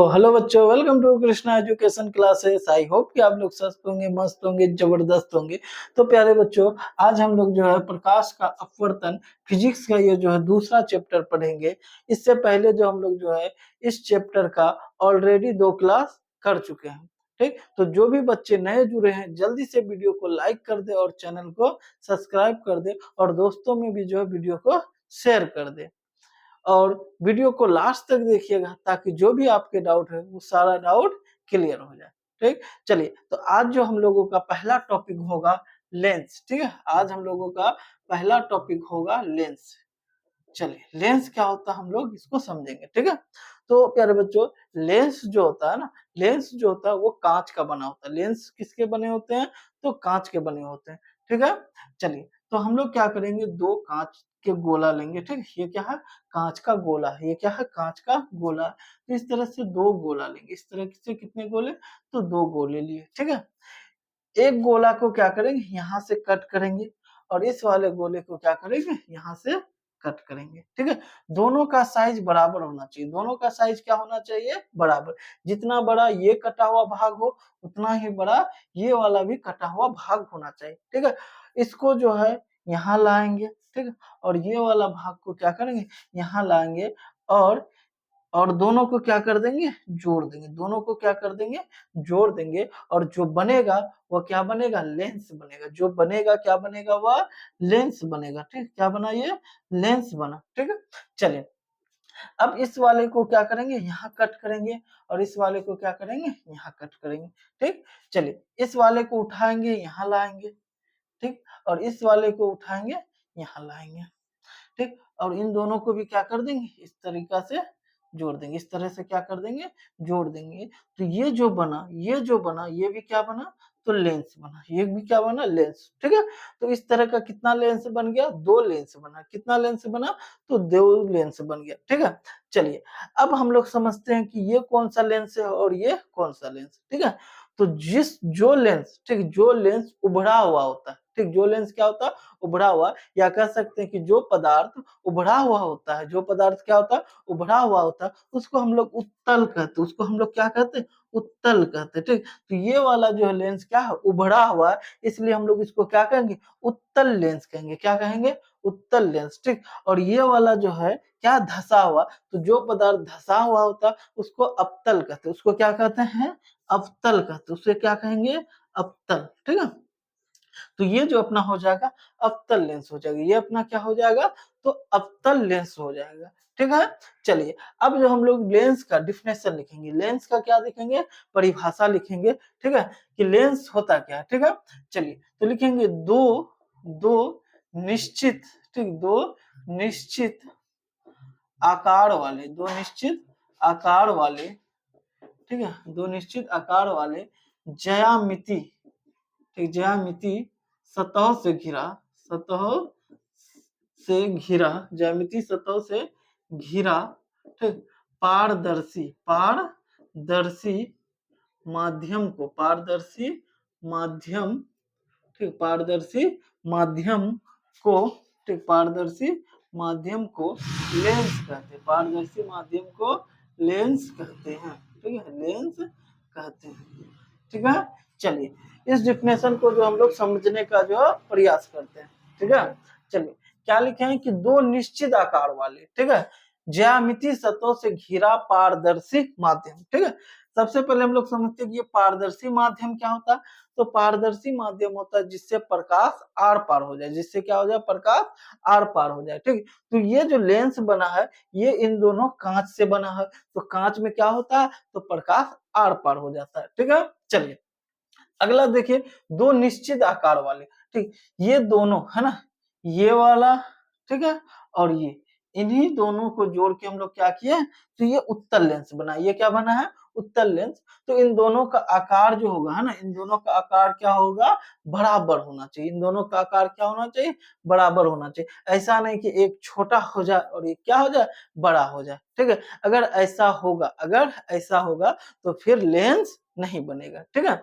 Hello बच्चों, welcome to Krishna education classes. I hope कि आप लोग स्वस्थ होंगे, मस्त होंगे, जबरदस्त होंगे। तो प्यारे बच्चों, आज हम लोग जो है प्रकाश का अपवर्तन फिजिक्स का ये जो है दूसरा चैप्टर पढ़ेंगे। इससे पहले जो हम लोग जो है इस चैप्टर का ऑलरेडी 2 क्लास कर चुके हैं। ठीक, तो जो भी बच्चे नए जुड़े हैं जल्दी से वीडियो को लाइक कर दे और चैनल को सब्सक्राइब कर दे और दोस्तों में भी जो है वीडियो को शेयर कर दे और वीडियो को लास्ट तक देखिएगा ताकि जो भी आपके डाउट है वो सारा डाउट क्लियर हो जाए। ठीक, चलिए तो आज जो हम लोगों का पहला टॉपिक होगा लेंस। ठीक है, आज हम लोगों का पहला टॉपिक होगा लेंस। चलिए, लेंस क्या होता है हम लोग इसको समझेंगे। ठीक है, तो प्यारे बच्चों, लेंस जो होता है ना, लेंस जो होता है वो कांच का बना होता है। लेंस किसके बने होते हैं? तो कांच के बने होते हैं। ठीक है, चलिए तो हम लोग क्या करेंगे, 2 कांच के गोला लेंगे। ठीक है, ये क्या है? कांच का गोला है। ये क्या है? कांच का गोला। तो इस तरह से 2 गोला लेंगे। इस तरह से कितने गोले? तो 2 गोले लिए। ठीक है, एक गोला को क्या करेंगे, यहाँ से कट करेंगे और इस वाले गोले को क्या करेंगे, यहाँ से कट करेंगे। ठीक है, दोनों का साइज बराबर होना चाहिए। दोनों का साइज क्या होना चाहिए? बराबर। जितना बड़ा ये कटा हुआ भाग हो उतना ही बड़ा ये वाला भी कटा हुआ भाग होना चाहिए। ठीक है, इसको जो है यहाँ लाएंगे। ठीक है, और ये वाला भाग को क्या करेंगे, यहाँ लाएंगे और दोनों को क्या कर देंगे, जोड़ देंगे। दोनों को क्या कर देंगे, जोड़ देंगे और जो बनेगा वो क्या बनेगा, लेंस बनेगा। जो बनेगा क्या बनेगा, वह लेंस बनेगा। ठीक, क्या बना, ये लेंस बना। ठीक है, चलिए अब इस वाले को क्या करेंगे, यहाँ कट करेंगे और इस वाले को क्या करेंगे, यहाँ कट करेंगे। ठीक, चलिए इस वाले को उठाएंगे, यहाँ लाएंगे। ठीक, और इस वाले को उठाएंगे, यहाँ लाएंगे। ठीक, और इन दोनों को भी क्या कर देंगे, इस तरीका से जोड़ देंगे। इस तरह से क्या कर देंगे, जोड़ देंगे। तो ये जो बना, ये जो बना, ये भी क्या बना, तो लेंस बना। ये भी क्या बना, लेंस। ठीक है, तो इस तरह का कितना लेंस बन गया, 2 लेंस बना। कितना लेंस बना, तो 2 लेंस बन गया। ठीक है, चलिए अब हम लोग समझते हैं कि ये कौन सा लेंस है और ये कौन सा लेंस। ठीक है, तो जो लेंस, ठीक, जो लेंस उभड़ा हुआ होता है। ठीक, जो लेंस क्या होता है, उभड़ा हुआ, या कह सकते हैं कि जो पदार्थ उभड़ा हुआ होता है, जो पदार्थ क्या होता है, उभड़ा हुआ होता है, उसको हम लोग उत्तल कहते हैं। उसको हम लोग क्या कहते हैं, उत्तल कहते हैं। ठीक, तो ये वाला जो है लेंस क्या है, उभड़ा हुआ है, इसलिए हम लोग इसको क्या कहेंगे, उत्तल लेंस कहेंगे। क्या कहेंगे, उत्तल लेंस। ठीक, और ये वाला जो है क्या, धसा हुआ, तो जो पदार्थ धसा हुआ होता है उसको अवतल कहते हैं। उसको क्या कहते हैं, अवतल कहते हैं। उसे क्या कहेंगे, अवतल। ठीक है, तो ये जो अपना हो जाएगा अवतल लेंस हो जाएगा। ये अपना क्या हो जाएगा, तो अवतल लेंस हो जाएगा। ठीक है, चलिए अब जो हम लोग लेंस का डिफिनेशन लिखेंगे, लेंस का क्या लिखेंगे, परिभाषा लिखेंगे। ठीक है, कि लेंस होता क्या है। ठीक है, चलिए तो लिखेंगे दो दो निश्चित, ठीक, दो निश्चित आकार वाले, दो निश्चित आकार वाले, ठीक है, दो निश्चित आकार वाले ज्यामिति, ठीक, ज्यामिति सतह से घिरा, सतह से घिरा, ज्यामिति सतह से घिरा, ठीक, पारदर्शी, पारदर्शी माध्यम को, पारदर्शी माध्यम, ठीक, पारदर्शी माध्यम को, ठीक, पारदर्शी माध्यम को लेंस कहते हैं। पारदर्शी माध्यम को लेंस कहते हैं। ठीक है, लेंस कहते हैं। ठीक है, चलिए इस डिफिनेशन को जो हम लोग समझने का जो प्रयास करते हैं। ठीक है, चलिए क्या लिखे हैं कि 2 निश्चित आकार वाले, ठीक है, ज्यामिति सतह से घिरा पारदर्शी माध्यम। ठीक है, सबसे पहले हम लोग समझते हैं कि ये पारदर्शी माध्यम क्या होता है। तो पारदर्शी माध्यम होता है जिससे प्रकाश आर पार हो जाए, जिससे क्या हो जाए, प्रकाश आर पार हो जाए। ठीक, तो ये जो लेंस बना है ये इन दोनों कांच से बना है। तो कांच में क्या होता है, तो प्रकाश आर पार हो जाता है। ठीक है, चलिए अगला देखिए, 2 निश्चित आकार वाले, ठीक, ये दोनों है ना, ये वाला, ठीक है, और ये, इन्हीं दोनों को जोड़ के हम लोग क्या किए, तो ये उत्तल लेंस बना। ये क्या बना है, उत्तल लेंस। तो इन दोनों का आकार जो होगा, है ना, इन दोनों का आकार क्या होगा, बराबर होना चाहिए। इन दोनों का आकार क्या होना चाहिए, बराबर होना चाहिए। ऐसा नहीं कि एक छोटा हो जाए और एक क्या हो जाए, बड़ा हो जाए। ठीक है, अगर ऐसा होगा, अगर ऐसा होगा तो फिर लेंस नहीं बनेगा। ठीक है,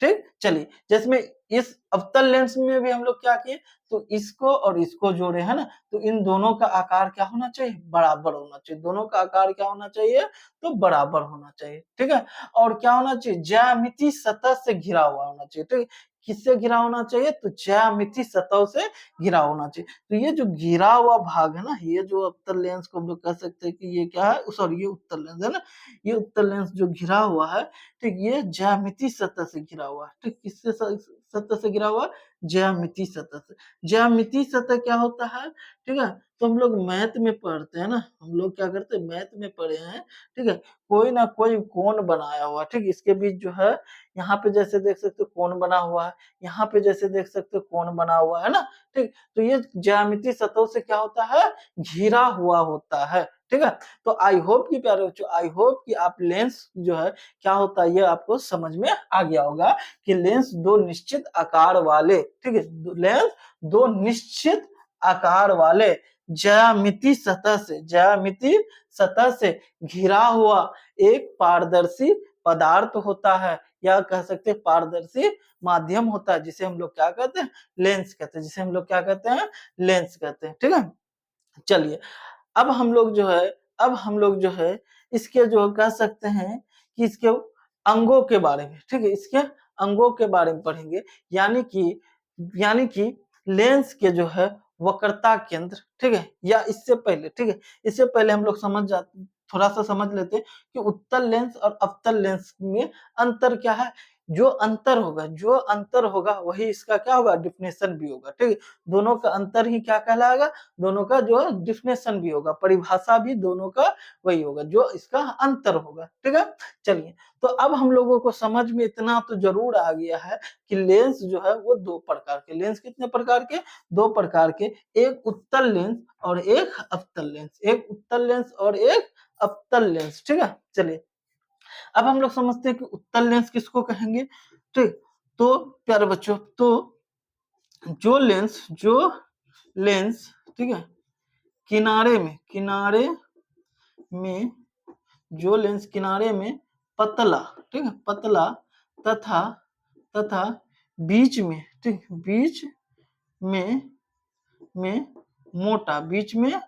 ठीक, चलिए जैसे में इस अवतल लेंस में भी हम लोग क्या किए, तो इसको और इसको जोड़े है ना, तो इन दोनों का आकार क्या होना चाहिए, बराबर होना चाहिए। दोनों का आकार क्या होना चाहिए, तो बराबर होना चाहिए, ठीक है। और क्या होना चाहिए, ज्यामितीय सतह से घिरा हुआ होना चाहिए, ठीक। किससे घिरा होना चाहिए, तो ज्यामितीय सतह से घिरा होना चाहिए। तो ये जो घिरा हुआ भाग है ना, ये जो अवतल लेंस को हम लोग कह सकते हैं कि ये क्या है, सॉरी ये उत्तल लेंस है ना, ये उत्तल लेंस जो घिरा हुआ है, ठीक, ये ज्यामितीय सतह से घिरा हुआ है, ठीक। किससे सतह से घिरा हुआ, ज्यामितीय सतह से। ज्यामितीय सतह क्या होता है, ठीक है। तो हम लोग मैथ में पढ़ते हैं ना, हम लोग क्या करते हैं, मैथ में पढ़े हैं, ठीक है। कोई ना कोई कोण बनाया हुआ, ठीक, इसके बीच जो है, यहाँ पे जैसे देख सकते हो कोण बना हुआ है, यहाँ पे जैसे देख सकते हो कोण बना हुआ है ना, ठीक। तो ये ज्यामितीय सतहों से क्या होता है, घिरा हुआ होता है, ठीक है। तो आई होप कि प्यारे बच्चों, आई होप कि आप लेंस जो है क्या होता है, ये आपको समझ में आ गया होगा कि लेंस दो निश्चित आकार वाले, ठीक है, लेंस दो निश्चित आकार वाले ज्यामितीय सतह से घिरा हुआ एक पारदर्शी पदार्थ होता है, या कह सकते हैं पारदर्शी माध्यम होता है, जिसे हम लोग क्या कहते हैं, लेंस कहते हैं, जिसे हम लोग क्या कहते हैं, लेंस कहते हैं, ठीक है। चलिए अब हम लोग जो है, अब हम लोग जो है इसके जो कह सकते हैं कि इसके अंगों के बारे में, ठीक है, इसके अंगों के बारे में पढ़ेंगे, यानी कि लेंस के जो है वक्रता केंद्र, ठीक है, या इससे पहले, ठीक है, इससे पहले हम लोग थोड़ा सा समझ लेते हैं कि उत्तल लेंस और अवतल लेंस में अंतर क्या है। जो अंतर होगा वही इसका क्या होगा, डिफिनेशन भी होगा, ठीक है। दोनों का अंतर ही क्या कहलाएगा, दोनों का जो डिफिनेशन भी होगा, परिभाषा भी दोनों का वही होगा, जो इसका अंतर होगा, ठीक है। चलिए तो अब हम लोगों को समझ में इतना तो जरूर आ गया है कि लेंस जो है वो दो प्रकार के, लेंस कितने प्रकार के, दो प्रकार के, एक उत्तल लेंस और एक अवतल लेंस, एक उत्तल लेंस और एक अवतल लेंस, ठीक है। चलिए अब हम लोग समझते हैं कि उत्तल लेंस किसको कहेंगे, ठीक। तो प्यारे बच्चों, तो जो लेंस ठीक है, किनारे में जो लेंस किनारे में पतला, ठीक है, पतला तथा तथा बीच में, ठीक, बीच में मोटा, बीच में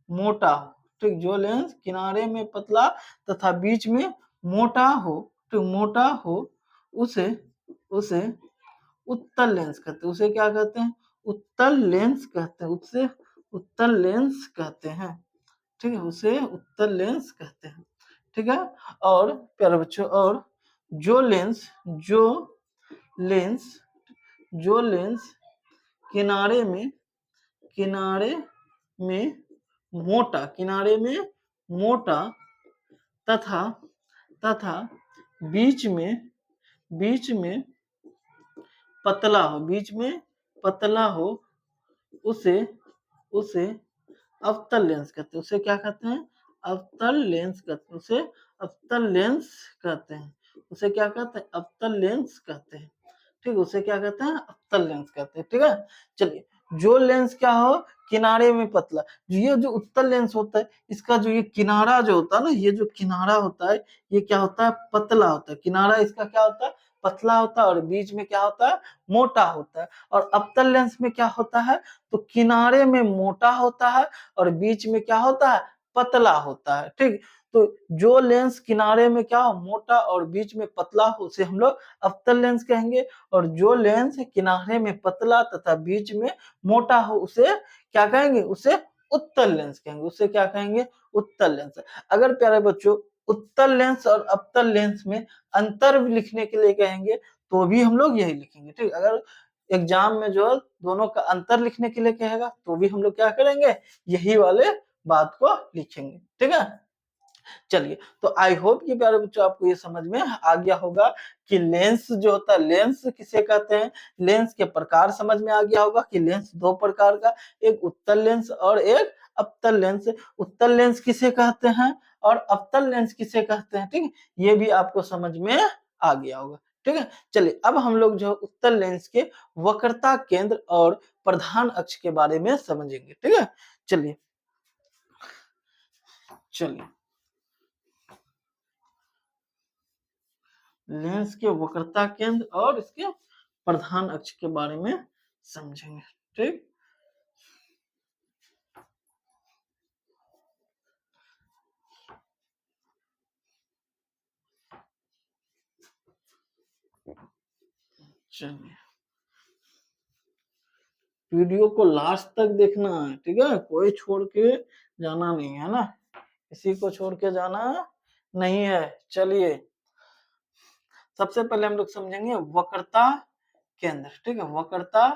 मोटा हो, ठीक, जो लेंस किनारे में पतला तथा बीच में मोटा हो, ठीक, मोटा हो, उसे उसे उत्तल लेंस कहते हैं, उसे क्या कहते हैं, उत्तल लेंस कहते हैं, उससे उत्तल लेंस कहते हैं, ठीक है, उसे उत्तल लेंस कहते हैं, ठीक है। और प्यारे बच्चों, और जो लेंस जो लेंस किनारे में मोटा तथा तथा बीच में पतला हो, उसे उसे अवतल लेंस कहते हैं, उसे क्या कहते हैं, अवतल लेंस कहते हैं, उसे अवतल लेंस कहते हैं, उसे क्या कहते हैं, अवतल लेंस कहते हैं, ठीक, उसे क्या कहते हैं, अवतल लेंस कहते हैं, ठीक है। चलिए जो लेंस क्या हो, किनारे में पतला, ये जो उत्तल लेंस होता है, इसका जो ये किनारा जो होता है ना, ये जो किनारा होता है, ये क्या होता है, पतला होता है, किनारा इसका क्या होता है, पतला होता है, और बीच में क्या होता है, मोटा होता है। और अवतल लेंस में क्या होता है, तो किनारे में मोटा होता है और बीच में क्या होता है, पतला होता है, ठीक। तो जो लेंस किनारे में क्या हो, मोटा और बीच में पतला हो, उसे हम लोग अवतल लेंस कहेंगे। और जो लेंस किनारे में पतला तथा बीच में मोटा हो, उसे क्या कहेंगे, उसे उत्तल लेंस कहेंगे, उसे क्या कहेंगे, उत्तल लेंस। अगर प्यारे बच्चों उत्तल लेंस और अवतल लेंस में अंतर भी लिखने के लिए कहेंगे, तो भी हम लोग यही लिखेंगे, ठीक। अगर एग्जाम में जो दोनों का अंतर लिखने के लिए कहेगा, तो भी हम लोग क्या करेंगे, यही वाले बात को लिखेंगे, ठीक है। चलिए तो आई होप कि प्यारे बच्चों आपको ये समझ में आ गया होगा कि लेंस जो होता है, लेंस किसे कहते हैं, लेंस के प्रकार समझ में आ गया होगा कि लेंस दो प्रकार का, एक उत्तल लेंस और एक अवतल लेंस। उत्तल लेंस किसे कहते हैं और अवतल लेंस किसे कहते हैं, ठीक है, ये भी आपको समझ में आ गया होगा, ठीक है। चलिए अब हम लोग जो उत्तल लेंस के वक्रता केंद्र और प्रधान अक्ष के बारे में समझेंगे, ठीक है। चलिए चलिए लेंस के वक्रता केंद्र और इसके प्रधान अक्ष के बारे में समझेंगे। ठीक, चलिए वीडियो को लास्ट तक देखना है, ठीक है, कोई छोड़ के जाना नहीं है ना, किसी को छोड़ के जाना नहीं है। चलिए सबसे पहले हम लोग समझेंगे वक्रता केंद्र, ठीक है, वक्रता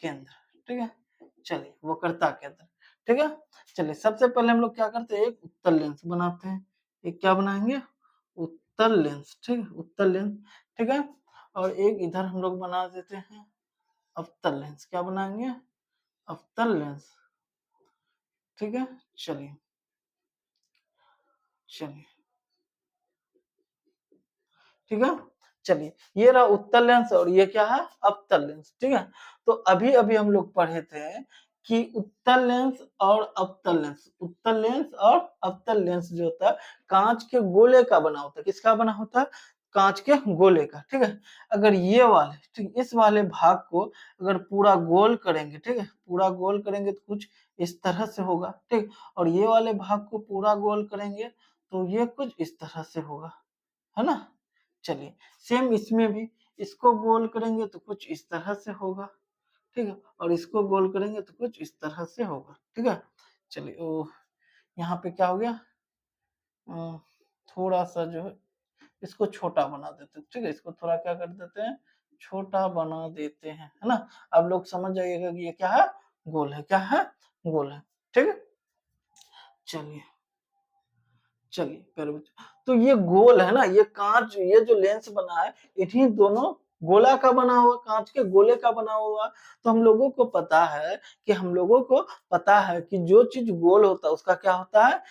केंद्र, ठीक है। चलिए वक्रता केंद्र, ठीक है। चलिए सबसे पहले हम लोग क्या करते हैं, एक उत्तल लेंस बनाते हैं। एक क्या बनाएंगे, उत्तल लेंस, ठीक है, उत्तल लेंस, ठीक है। और एक इधर हम लोग बना देते हैं अवतल लेंस। क्या बनाएंगे, अवतल लेंस, ठीक है। चलिए चलिए ठीक है। चलिए ये रहा उत्तल लेंस और ये क्या है, अवतल लेंस, ठीक है। तो अभी अभी हम लोग पढ़े थे कि उत्तल लेंस और अवतल लेंस, उत्तल लेंस और अवतल लेंस जो होता है कांच के गोले का बना होता है। किसका बना होता है, कांच के गोले का, ठीक है। अगर ये वाले, ठीक, इस वाले भाग को अगर पूरा गोल करेंगे, ठीक है, पूरा गोल करेंगे तो कुछ इस तरह से होगा, ठीक। और ये वाले भाग को पूरा गोल करेंगे तो ये कुछ इस तरह से होगा, है ना। चलिए सेम इसमें भी, इसको गोल करेंगे तो कुछ इस तरह से होगा, ठीक है, और इसको गोल करेंगे तो कुछ इस तरह से होगा, ठीक है। चलिए ओ यहाँ पे क्या हो गया, थोड़ा सा जो है इसको छोटा बना देते हैं, ठीक है, इसको थोड़ा क्या कर देते हैं, छोटा बना देते हैं, है ना। अब लोग समझ जाइएगा कि ये क्या है, गोल है, क्या है, गोल है, ठीक है। चलिए चलिए प्यारे बच्चों, तो ये गोल है ना, ये कांच, ये जो लेंस बना है इन्हीं दोनों गोला का बना हुआ, कांच के गोले का बना हुआ। तो हम लोगों को पता है कि हम लोगों को पता है कि जो चीज गोल होता है उसका क्या होता है,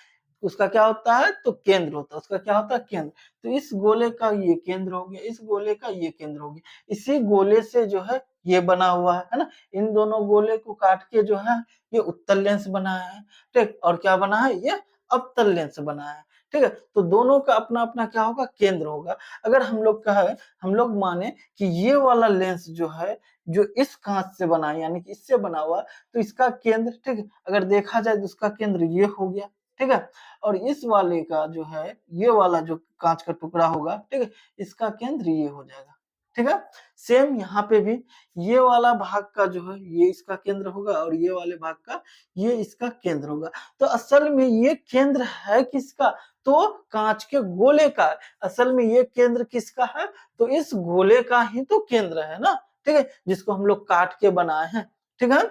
उसका क्या होता है, तो केंद्र होता है, उसका क्या होता है, केंद्र। तो इस गोले का ये केंद्र हो गया, इस गोले का ये केंद्र हो गया, इसी गोले से जो है ये बना हुआ है ना। इन दोनों गोले को काट के जो है ये उत्तल लेंस बना है, ठीक। और क्या बना है, ये अवतल लेंस बना है, ठीक है। तो दोनों का अपना अपना क्या होगा, केंद्र होगा। अगर हम लोग कहे, हम लोग माने कि ये वाला लेंस जो है, जो इस कांच से बना है यानी कि इससे बना हुआ, तो इसका केंद्र, ठीक है, अगर देखा जाए तो इसका केंद्र ये हो गया, ठीक है। और इस वाले का जो है, ये वाला जो कांच का टुकड़ा होगा, ठीक है, इसका केंद्र ये हो जाएगा, ठीक है। सेम यहाँ पे भी ये वाला भाग का जो है ये इसका केंद्र होगा और ये वाले भाग का ये इसका केंद्र होगा। तो असल में ये केंद्र है किसका, तो कांच के गोले का। असल में ये केंद्र किसका है, तो इस गोले का ही तो केंद्र है ना, ठीक है, जिसको हम लोग काट के बनाए हैं, ठीक है।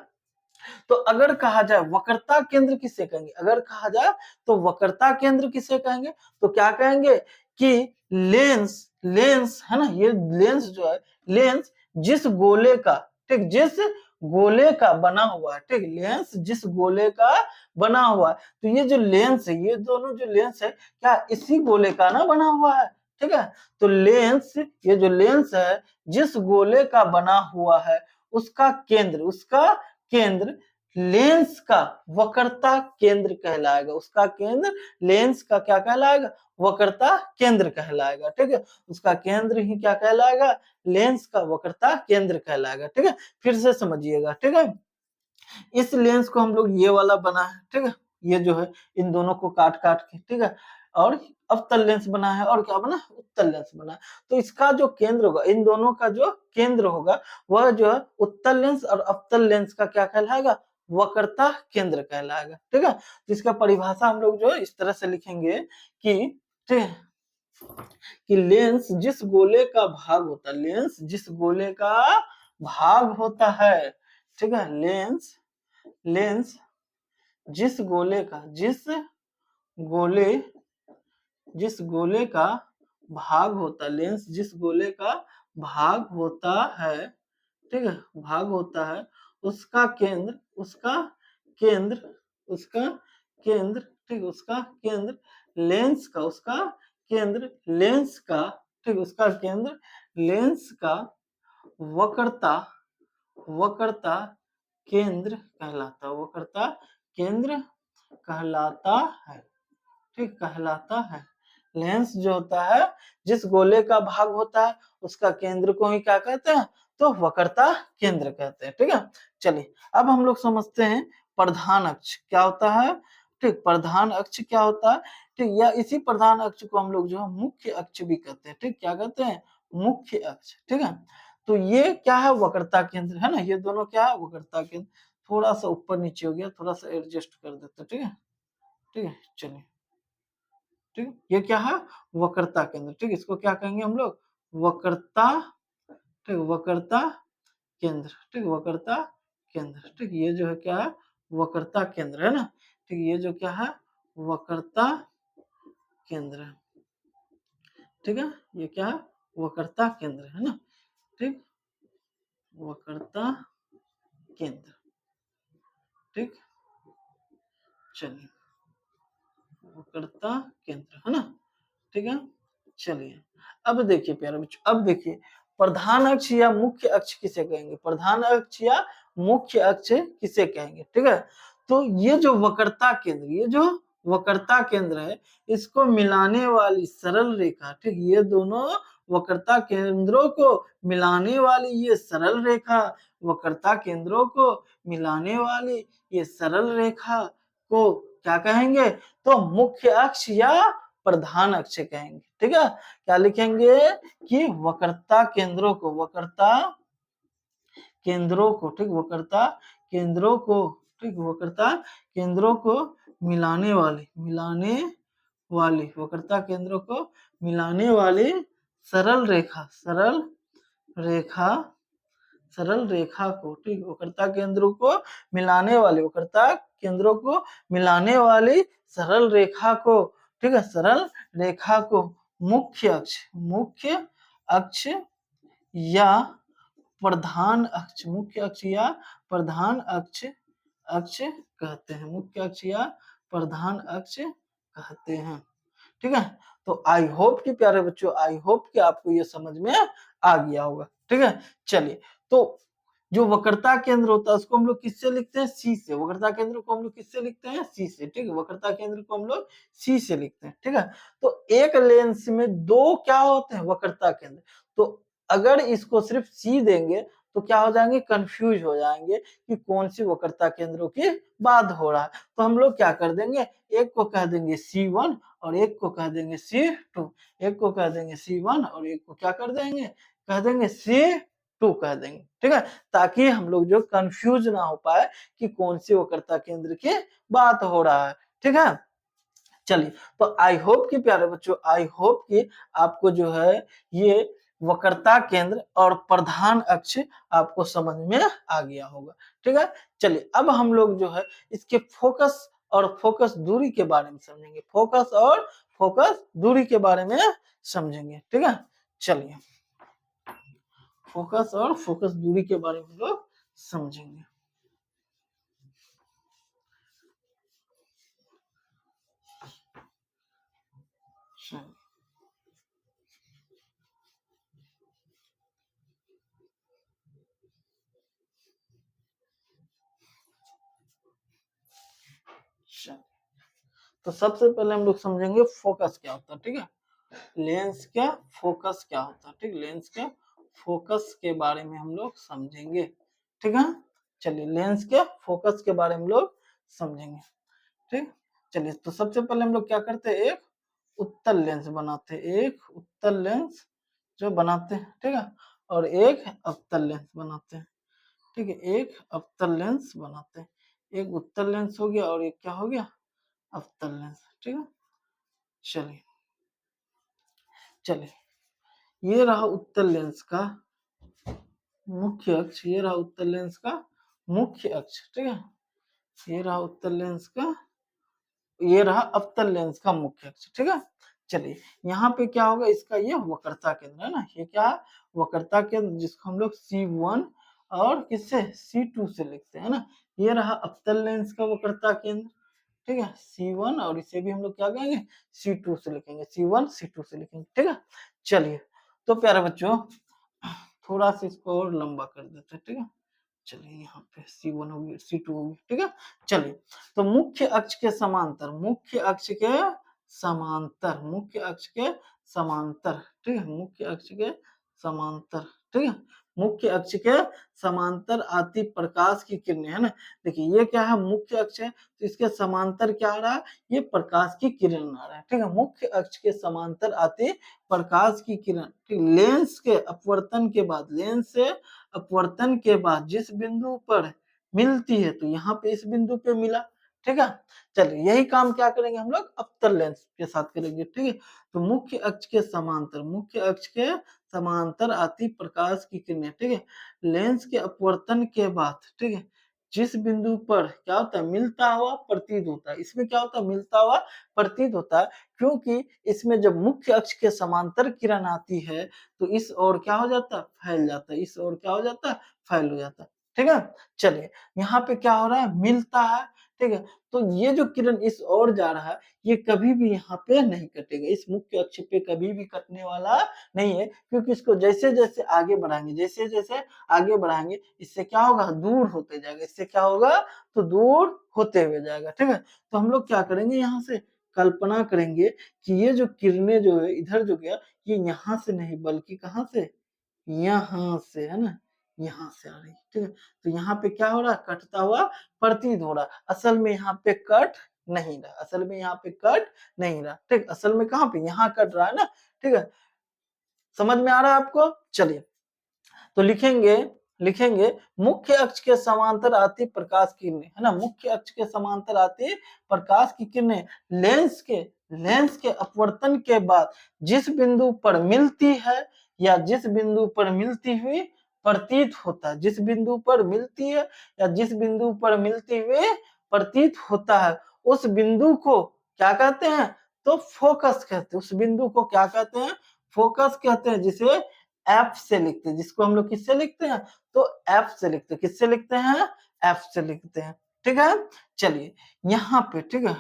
तो अगर कहा जाए वक्रता केंद्र किसे कहेंगे, अगर कहा जाए तो वक्रता केंद्र किसे कहेंगे, तो क्या कहेंगे कि लेंस, लेंस है ना, ये लेंस जो है, लेंस जिस गोले का, ठीक, जिस गोले का बना हुआ है, ठीक, लेंस जिस गोले का बना हुआ है। तो ये जो लेंस है, ये दोनों जो लेंस है क्या इसी गोले का ना बना हुआ है, ठीक है। तो लेंस, ये जो लेंस है जिस गोले का बना हुआ है उसका केंद्र, उसका केंद्र लेंस का वक्रता केंद्र कहलाएगा, उसका केंद्र लेंस का क्या कहलाएगा, वक्रता केंद्र कहलाएगा, ठीक है। उसका केंद्र ही क्या कहलाएगा, लेंस का वक्रता केंद्र कहलाएगा, ठीक है। फिर से समझिएगा, ठीक है। इस लेंस को हम लोग ये वाला बना है, ठीक है, ये जो है इन दोनों को काट काट के, ठीक है, और अवतल लेंस बना है और क्या बना, उत्तल लेंस बना है। तो इसका जो केंद्र होगा, इन दोनों का जो केंद्र होगा वह जो है उत्तल लेंस और अवतल लेंस का क्या कहलाएगा, वक्रता केंद्र कहलाएगा, ठीक है। तो इसका परिभाषा हम लोग जो है इस तरह से लिखेंगे कि, ठीक है, कि लेंस जिस गोले का भाग होता है, लेंस जिस गोले का भाग होता है, ठीक है, लेंस, लेंस जिस गोले का, गोले जिस गोले का भाग होता है, लेंस जिस गोले का भाग होता है, ठीक है, भाग होता है, उसका केंद्र, उसका केंद्र, उसका केंद्र, ठीक, उसका केंद्र लेंस का, उसका केंद्र लेंस का, ठीक, उसका केंद्र लेंस का वक्रता, वक्रता केंद्र कहलाता है, वक्रता केंद्र कहलाता है, ठीक, कहलाता है। लेंस जो होता है, जिस गोले का भाग होता है उसका केंद्र को ही क्या कहते हैं, तो वक्रता केंद्र कहते हैं। ठीक है, चलिए अब हम लोग समझते हैं प्रधान अक्ष क्या होता है। ठीक, प्रधान अक्ष क्या होता है, ठीक, या इसी प्रधान अक्ष को हम लोग जो है मुख्य अक्ष भी कहते हैं। ठीक, क्या कहते हैं, मुख्य अक्ष। ठीक है, तो ये क्या है, वक्रता केंद्र है ना, ये दोनों क्या है, वक्रता केंद्र। थोड़ा सा ऊपर नीचे हो गया, थोड़ा सा एडजस्ट कर देते हैं। ठीक है, ठीक है, चलिए। ठीक, ये क्या है, वक्रता केंद्र। ठीक, इसको क्या कहेंगे हम लोग, वक्रता। ठीक, वक्रता केंद्र। ठीक, वक्रता केंद्र। ठीक, ये जो है क्या है, वक्रता केंद्र है ना। ठीक, ये जो क्या है, वक्रता केंद्र। ठीक है, ये क्या है, वक्रता केंद्र है ना। ठीक, वक्रता केंद्र। ठीक, चलिए, वक्रता केंद्र है ना। ठीक है, चलिए अब देखिए प्यारे बच्चों, अब देखिए प्रधान अक्ष या मुख्य अक्ष किसे कहेंगे, प्रधान अक्ष या मुख्य अक्ष किसे कहेंगे। ठीक है, तो ये जो वक्रता केंद्र, ये जो वक्रता केंद्र है, इसको मिलाने वाली सरल रेखा। ठीक, ये दोनों वक्रता केंद्रों को मिलाने वाली ये सरल रेखा, वक्रता केंद्रों को मिलाने वाली ये सरल रेखा को क्या कहेंगे, तो मुख्य अक्ष या प्रधान अक्ष कहेंगे। ठीक है, क्या लिखेंगे कि वक्रता केंद्रों को, वक्रता केंद्रों को, ठीक, वक्रता केंद्रों को, ठीक, वक्रता केंद्रों को मिलाने वाली, मिलाने वाली, वक्रता केंद्रों को मिलाने वाली सरल रेखा, सरल रेखा, सरल रेखा को, ठीक, वक्रता केंद्रों को मिलाने वाली, वक्रता केंद्रों को मिलाने वाली सरल रेखा को, ठीक है, सरल रेखा को मुख्य अक्ष, मुख्य अक्ष या प्रधान अक्ष, मुख्य अक्ष या प्रधान अक्ष, अक्ष कहते हैं, मुख्य अक्ष या प्रधान अक्ष कहते हैं। ठीक है, तो आई होप कि प्यारे बच्चों, आई होप कि आपको ये समझ में आ गया होगा। ठीक है, चलिए, तो जो वक्रता केंद्र होता है उसको हम लोग किससे लिखते हैं, सी से। वक्रता केंद्र को हम लोग किससे लिखते हैं, सी से। ठीक है, वक्रता केंद्र को हम लोग सी से लिखते हैं। ठीक है, तो एक लेंस में दो क्या होते हैं, वक्रता केंद्र। तो अगर इसको सिर्फ सी देंगे तो क्या हो जाएंगे, कंफ्यूज हो जाएंगे कि कौन सी वक्रता केंद्रों की बात हो रहा है। तो हम लोग क्या कर देंगे, एक को कह देंगे C1 और एक को कह देंगे C2, एक को कह देंगे C1 और एक को क्या कर देंगे, कह देंगे C2 कह देंगे। ठीक है, ताकि हम लोग जो कंफ्यूज ना हो पाए कि कौन सी वक्रता केंद्र की बात हो रहा है। ठीक है, चलिए, तो आई होप कि प्यारे बच्चों, आई होप कि आपको जो है ये वक्रता केंद्र और प्रधान अक्ष आपको समझ में आ गया होगा। ठीक है, चलिए अब हम लोग जो है इसके फोकस और फोकस दूरी के बारे में समझेंगे, फोकस और फोकस दूरी के बारे में समझेंगे। ठीक है, चलिए फोकस और फोकस दूरी के बारे में हम लोग समझेंगे। तो सबसे पहले हम लोग समझेंगे फोकस क्या होता है। ठीक है, लेंस का फोकस क्या होता है। ठीक, लेंस का फोकस के बारे में हम लोग समझेंगे। ठीक है, चलिए लेंस के फोकस के बारे में लोग समझेंगे। ठीक, चलिए तो सबसे पहले हम लोग क्या करते हैं, एक उत्तल लेंस बनाते हैं, एक उत्तल लेंस जो बनाते हैं। ठीक है, और एक अवतल लेंस बनाते हैं। ठीक है, एक अवतल लेंस बनाते हैं, एक उत्तल लेंस हो गया और एक क्या हो गया, अवतल लेंस। ठीक है, चलिए चलिए ये रहा उत्तल लेंस का मुख्य अक्ष, ये रहा उत्तल लेंस का मुख्य अक्ष। ठीक है, ये रहा उत्तल लेंस का, ये रहा अवतल लेंस का मुख्य अक्ष। ठीक है, चलिए यहाँ पे क्या होगा, इसका ये वक्रता केंद्र है ना, ये क्या है, वक्रता केंद्र, जिसको हम लोग C1 और किससे C2 से लिखते हैं ना। ये रहा अवतल लेंस का वक्रता केंद्र। ठीक है, C1 और इसे भी हम लोग क्या कहेंगे, C2 से लिखेंगे, C1 C2 से लिखेंगे। ठीक है, चलिए तो प्यारे बच्चों थोड़ा सा इसको और लंबा कर देते हैं। ठीक है, चलिए यहाँ पे C1 होगी, C2 होगी। ठीक है, चलिए तो मुख्य अक्ष के समांतर, मुख्य अक्ष के समांतर, मुख्य अक्ष के समांतर, ठीक है, मुख्य अक्ष के समांतर, ठीक है, मुख्य अक्ष के समांतर आती प्रकाश की किरणें, है ना। देखिए ये क्या है, मुख्य अक्ष है, तो इसके समांतर क्या आ रहा है, ये प्रकाश की किरण आ रहा है, ठीक है, मुख्य अक्ष के समांतर आती प्रकाश की किरण, ठीक। लेंस के अपवर्तन के बाद, लेंस से अपवर्तन के बाद जिस बिंदु पर मिलती है, तो यहाँ पे इस बिंदु पे मिला, ठीक है। चलिए यही काम क्या करेंगे हम लोग अवतल लेंस के साथ करेंगे, ठीक है। तो मुख्य अक्ष के समांतर, मुख्य अक्ष के समांतर आती प्रकाश की किरणें, ठीक है, लेंस के अपवर्तन के बाद, ठीक है, जिस बिंदु पर क्या होता है, मिलता हुआ प्रतीत होता है, इसमें क्या होता है, मिलता हुआ प्रतीत होता है, क्योंकि इसमें जब मुख्य अक्ष के समांतर किरण आती है तो इस ओर क्या हो जाता है, फैल जाता है, इस ओर क्या हो जाता है, फैल हो जाता है, ठीक है। चलिए यहाँ पे क्या हो रहा है, मिलता है, ठीक है, तो ये जो किरण इस ओर जा रहा है, ये कभी भी यहाँ पे नहीं कटेगा, इस मुख्य अक्ष पे कभी भी कटने वाला नहीं है, क्योंकि इसको जैसे जैसे आगे बढ़ाएंगे, जैसे जैसे आगे बढ़ाएंगे, इससे क्या होगा, दूर होते जाएगा, इससे क्या होगा, तो दूर होते हुए जाएगा, ठीक है। तो हम लोग क्या करेंगे, यहाँ से कल्पना करेंगे कि ये जो किरणें जो है इधर जो गया, ये यहाँ से नहीं बल्कि कहाँ से, यहाँ से, है ना, यहाँ से आ रही, ठीक है। तो यहाँ पे क्या हो रहा है, कटता हुआ प्रतीत हो रहा, असल में यहाँ पे कट नहीं रहा, असल में यहाँ पे कट नहीं रहा, ठीक, असल में कहाँ पे, यहाँ कट रहा है ना, ठीक है। समझ में आ रहा है आपको। चलिए तो लिखेंगे, लिखेंगे मुख्य अक्ष के समांतर आती प्रकाश किरणें, है ना, मुख्य अक्ष के समांतर आती प्रकाश की किरणें लेंस के अपवर्तन के बाद जिस बिंदु पर मिलती है या जिस बिंदु पर मिलती हुई प्रतीत होता है, जिस बिंदु पर मिलती है या जिस बिंदु पर मिलती हुई प्रतीत होता है, उस बिंदु को क्या कहते हैं, तो फोकस कहते हैं, उस बिंदु को क्या कहते हैं, फोकस कहते हैं, जिसे एफ से लिखते हैं, जिसको हम लोग किससे लिखते हैं, तो एफ से लिखते हैं, किससे लिखते हैं, एफ से लिखते हैं, ठीक है। चलिए यहाँ पे, ठीक है,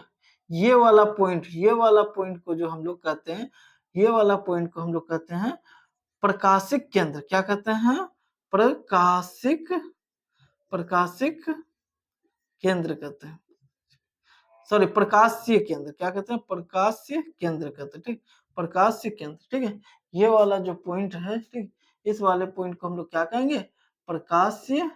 ये वाला पॉइंट, ये वाला पॉइंट को जो हम लोग कहते हैं, ये वाला पॉइंट को हम लोग कहते हैं प्रकाशिक केंद्र, क्या कहते हैं, प्रकाशिक, प्रकाशिक केंद्र कहते हैं, सॉरी प्रकाशीय केंद्र, क्या कहते हैं, प्रकाशीय केंद्र कहते हैं, ठीक, प्रकाशीय केंद्र, ठीक है। ये वाला जो पॉइंट है, ठीक, इस वाले पॉइंट को हम लोग क्या कहेंगे, प्रकाशीय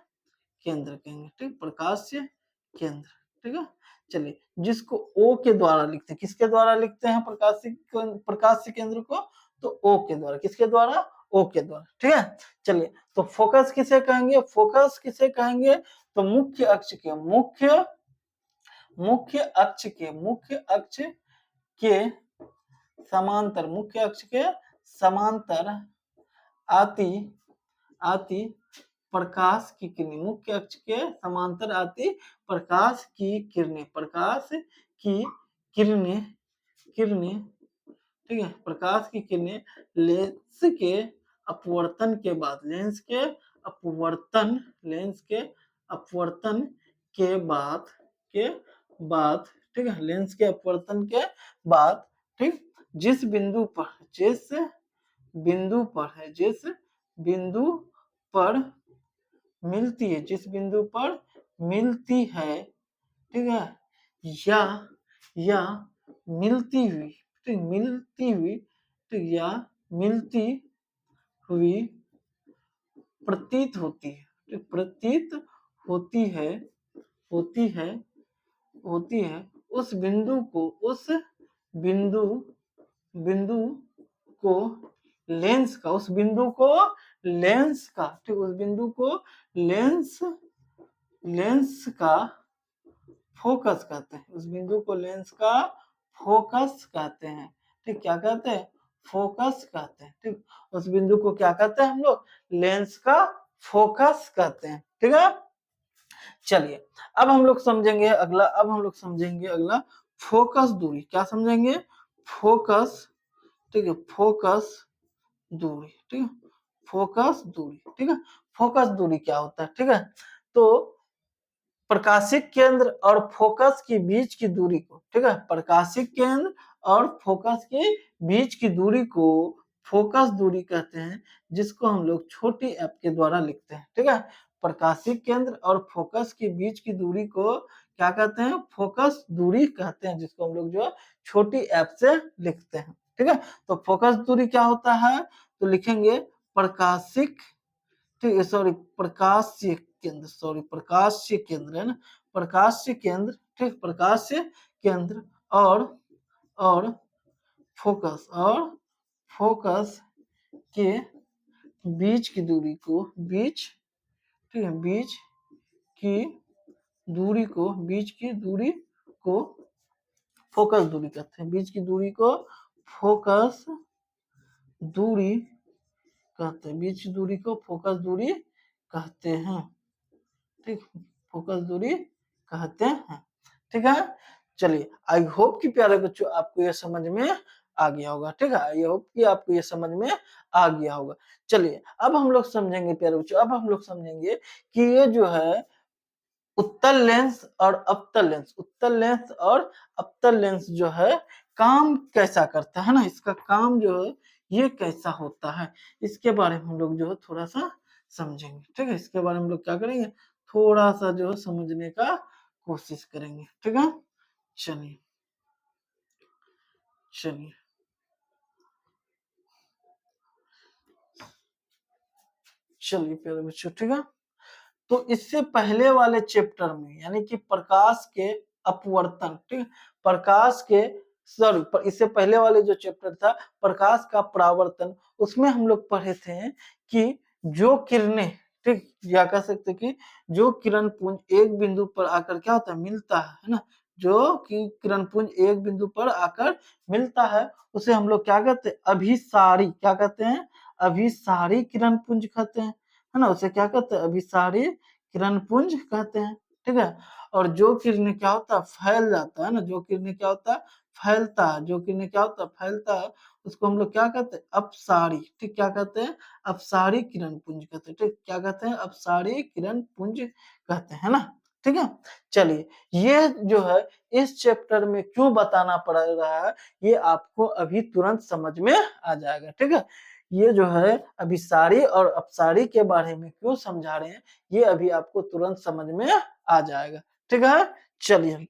केंद्र कहेंगे, ठीक, प्रकाशीय केंद्र, ठीक है। चलिए जिसको ओ के द्वारा लिखते हैं, किसके द्वारा लिखते हैं प्रकाशीय केंद्र को, तो ओ के द्वारा, किसके द्वारा, ओ के द्वारा, ठीक है। चलिए तो फोकस किसे कहेंगे, फोकस किसे कहेंगे, तो मुख्य अक्ष के, मुख्य अक्ष के समांतर, मुख्य अक्ष के समांतर आती आती प्रकाश की किरणें, मुख्य अक्ष के समांतर आती प्रकाश की किरणें, प्रकाश की किरणें, किरणें, ठीक है, प्रकाश की किरणें लेंस के अपवर्तन के बाद, लेंस के अपवर्तन, लेंस के अपवर्तन के बाद, के बाद, ठीक है, लेंस के अपवर्तन के बाद, ठीक, जिस बिंदु पर, जिस बिंदु पर है, जिस बिंदु पर मिलती है, जिस बिंदु पर मिलती है, ठीक है, या या मिलती हुई, ठीक, मिलती हुई, ठीक, या मिलती हुई प्रतीत होती है, ठीक, प्रतीत होती है, होती है, होती है, उस बिंदु को, उस बिंदु बिंदु को लेंस का, उस बिंदु को लेंस का, ठीक, उस बिंदु को लेंस, लेंस का फोकस कहते हैं, उस बिंदु को लेंस का फोकस कहते हैं, ठीक, क्या कहते हैं, फोकस कहते हैं, ठीक, उस बिंदु को क्या कहते हैं हम लोग, लेंस का फोकस कहते हैं, ठीक है। चलिए अब हम लोग समझेंगे अगला, अब हम लोग समझेंगे अगला फोकस दूरी, क्या समझेंगे, फोकस, ठीक है, फोकस दूरी, ठीक है, फोकस दूरी, ठीक है, फोकस दूरी क्या होता है, ठीक है। तो प्रकाशिक केंद्र और फोकस के बीच की दूरी को, ठीक है, प्रकाशिक केंद्र और फोकस के बीच की दूरी को फोकस दूरी कहते हैं, जिसको हम लोग छोटी एफ के द्वारा लिखते हैं, ठीक है। प्रकाशिक केंद्र और फोकस के बीच की दूरी को क्या कहते हैं, फोकस दूरी कहते हैं, जिसको हम लोग जो है छोटी एफ से लिखते हैं। ठीक है, तो फोकस दूरी क्या होता है, तो लिखेंगे प्रकाशिक, ठीक है, सॉरी प्रकाश्य केंद्र, सॉरी प्रकाश्य केंद्र है ना, प्रकाश्य केंद्र, ठीक, प्रकाश्य केंद्र और फोकस के बीच की दूरी को, ठीक है, बीच की दूरी को फोकस दूरी कहते हैं, बीच की दूरी को फोकस दूरी कहते हैं, बीच की दूरी को फोकस दूरी कहते हैं, ठीक, फोकस दूरी कहते हैं। ठीक है, चलिए आई होप कि प्यारे बच्चों आपको ये समझ में आ गया होगा। ठीक है, आई होप कि आपको ये समझ में आ गया होगा। चलिए अब हम लोग समझेंगे प्यारे बच्चों, अब हम लोग समझेंगे कि ये जो है उत्तल लेंस और अवतल लेंस, उत्तल लेंस और अवतल लेंस जो है काम कैसा करता है ना, इसका काम जो है ये कैसा होता है, इसके बारे में हम लोग जो है थोड़ा सा समझेंगे। ठीक है, इसके बारे में हम लोग क्या करेंगे, थोड़ा सा जो है समझने का कोशिश करेंगे। ठीक है, चलिए चलिए चलिए प्यारे बच्चों, ठीक है, तो इससे पहले वाले चैप्टर में यानी कि प्रकाश के अपवर्तन, ठीक, प्रकाश के सॉरी इससे पहले वाले जो चैप्टर था प्रकाश का परावर्तन, उसमें हम लोग पढ़े थे कि जो किरणें, ठीक, या कह सकते कि जो किरण पुंज एक बिंदु पर आकर क्या होता है, मिलता है ना, जो कि किरण पुंज एक बिंदु पर आकर मिलता है उसे हम लोग क्या कहते हैं, अभिसारी, क्या कहते हैं, अभिसारी किरण पुंज कहते हैं, है ना, उसे क्या कहते हैं, अभिसारी किरण पुंज कहते हैं। ठीक है, और जो किरणें क्या होता है, फैल जाता है ना, जो किरणें क्या होता है, फैलता है, जो किरणें क्या होता है, फैलता है, उसको हम लोग क्या कहते हैं, अपसारी, ठीक, क्या कहते हैं, अपसारी किरण पुंज कहते हैं। ठीक, क्या कहते हैं, अपसारी किरण पुंज कहते हैं ना। ठीक है, चलिए ये जो है इस चैप्टर में क्यों बताना पड़ रहा है, ये आपको अभी तुरंत समझ में आ जाएगा। ठीक है, ये जो है अभिसारी और अपसारी के बारे में क्यों समझा रहे हैं, ये अभी आपको तुरंत समझ में आ जाएगा। ठीक है, चलिए,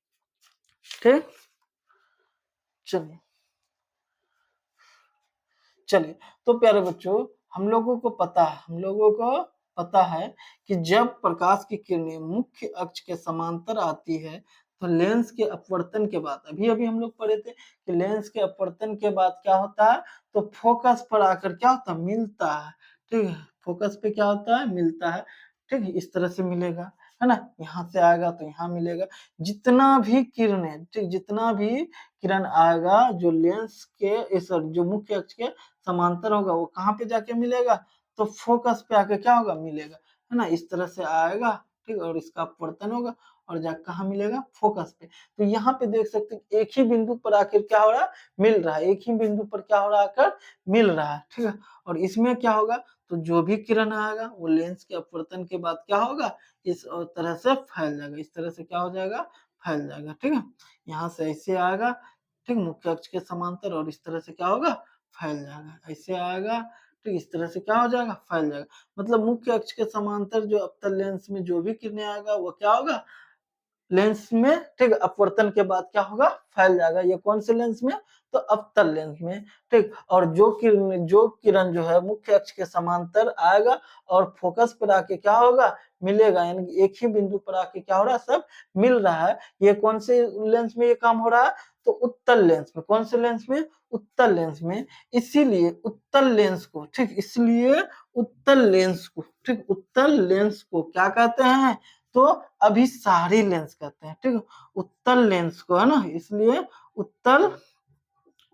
ठीक, चलिए चलिए, तो प्यारे बच्चों हम लोगों को पता है कि जब प्रकाश की किरणें मुख्य अक्ष के समांतर आती है तो लेंस के अपवर्तन के बाद, अभी अभी हम लोग पढ़े थे कि लेंस के अपवर्तन के बाद क्या होता है, तो फोकस पर आकर क्या होता है, मिलता है। ठीक है, फोकस पे क्या होता है, मिलता है। ठीक है, इस तरह से मिलेगा, है ना, यहाँ से आएगा तो यहाँ मिलेगा। जितना भी किरणें, ठीक, जितना भी किरण आएगा जो लेंस के सॉरी जो मुख्य अक्ष के समांतर होगा वो कहाँ पे जाके मिलेगा, तो फोकस पे आके क्या होगा, मिलेगा, है ना, इस तरह से आएगा। ठीक, और इसका अपवर्तन होगा और जाके कहाँ मिलेगा, फोकस पे। तो यहाँ पे देख सकते हैं एक ही बिंदु पर आकर क्या हो रहा है, मिल रहा है, एक ही बिंदु पर क्या हो रहा है, आकर मिल रहा है। ठीक है, और इसमें क्या होगा, तो जो भी किरण आएगा वो लेंस के अपवर्तन के बाद क्या होगा, इस तरह से फैल जाएगा, इस तरह से क्या हो जाएगा, फैल जाएगा। ठीक है, यहाँ से ऐसे आएगा, ठीक, मुख्य अक्ष के समांतर, और इस तरह से क्या होगा, फैल जाएगा, ऐसे आएगा, ठीक, इस तरह से क्या हो जाएगा, फैल जाएगा। मतलब मुख्य अक्ष के समांतर जो अवतल लेंस में जो भी किरणें आएगा वो क्या होगा, लेंस में, ठीक, अपवर्तन के बाद क्या होगा, फैल जाएगा। ये कौन से लेंस में, तो अवतल लेंस में। ठीक, और जो किरण जो है मुख्य अक्ष के समांतर आएगा और फोकस पर आके क्या होगा, मिलेगा, यानी कि एक ही बिंदु पर आके क्या हो रहा है, सब मिल रहा है। ये कौन से लेंस में ये काम हो रहा है, तो उत्तल लेंस में। कौन से लेंस में, उत्तल लेंस में। इसीलिए उत्तल लेंस को, ठीक, इसलिए उत्तल लेंस को, ठीक, उत्तल लेंस को क्या कहते हैं, तो अभिसारी लेंस कहते हैं। ठीक है, उत्तल लेंस को, है ना, इसलिए उत्तल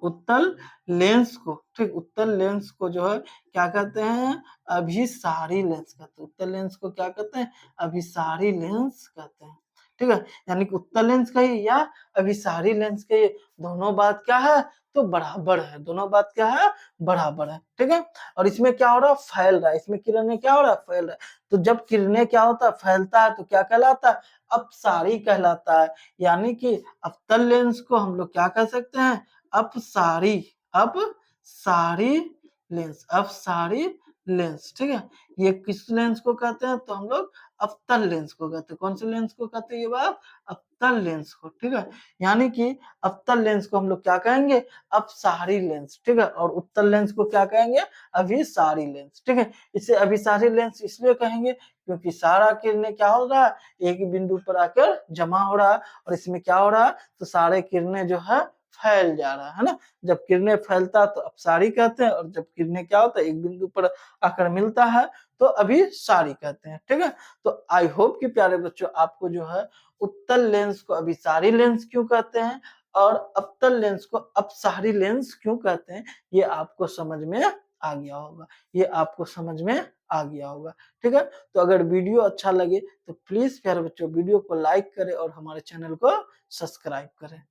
उत्तल लेंस को, ठीक, उत्तल लेंस को जो है क्या कहते हैं, अभिसारी लेंस कहते हैं। उत्तल लेंस को क्या कहते हैं, अभिसारी लेंस कहते हैं। ठीक है, यानी कि उत्तल लेंस कहिए या अभिसारी लेंस कहिए, दोनों बात क्या है, तो बराबर है, दोनों बात क्या है, बराबर है। ठीक है, और इसमें क्या हो रहा है, फैल रहा है, इसमें किरणें क्या हो रहा है, फैल रहा है। तो जब किरणें क्या होता है, फैलता है तो क्या कहलाता है, अपसारी कहलाता है। यानी कि अवतल लेंस को हम लोग क्या कह सकते हैं, अपसारी, अपसारी लेंस, अपसारी लेंस। ठीक है, ये किस लेंस को कहते हैं, तो हम लोग अवतल लेंस को कहते हैं। कौन से लेंस को कहते हैं ये बात? अवतल लेंस को, ठीक है। यानी कि अवतल लेंस को हम लोग क्या कहेंगे? अपसारी लेंस, ठीक है। और उत्तल लेंस को क्या कहेंगे? अभिसारी लेंस, ठीक है। इसे अभिसारी लेंस इसलिए कहेंगे क्योंकि सारा किरणें क्या हो रहा है? एक बिंदु पर आकर जमा हो रहा है और इसमें क्या हो रहा है? तो सारे किरणें जो है फैल जा रहा है ना। जब किरणें फैलता तो अपसारी कहते हैं और जब किरणें क्या होता है एक बिंदु पर आकर मिलता है तो अभिसारी कहते हैं, ठीक है। तो आई होप कि प्यारे बच्चों आपको जो है उत्तल लेंस को अभिसारी लेंस क्यों कहते हैं और अवतल लेंस को अपसारी लेंस क्यों कहते हैं ये आपको समझ में आ गया होगा, ये आपको समझ में आ गया होगा, ठीक है। तो अगर वीडियो अच्छा लगे तो प्लीज प्यारे बच्चों वीडियो को लाइक करें और हमारे चैनल को सब्सक्राइब करें।